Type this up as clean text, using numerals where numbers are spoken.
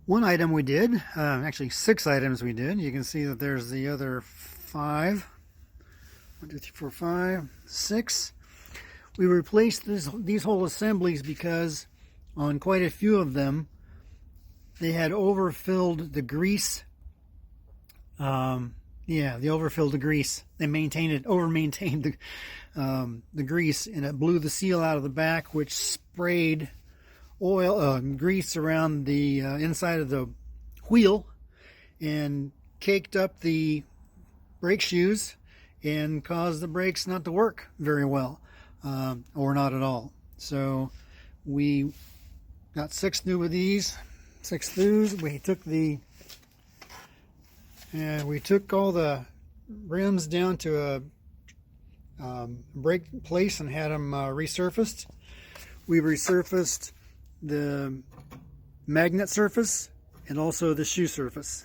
One item we did, actually 6 items we did. You can see that there's the other 5. 1, 2, 3, 4, 5, 6. We replaced these whole assemblies because on quite a few of them, they had overfilled the grease. They overfilled the grease. They over-maintained the grease, and it blew the seal out of the back, which sprayed grease around the inside of the wheel and caked up the brake shoes and caused the brakes not to work very well, or not at all. So we got 6 new of these, 6 throughs. We took all the rims down to a brake place and had them resurfaced. We resurfaced the magnet surface and also the shoe surface.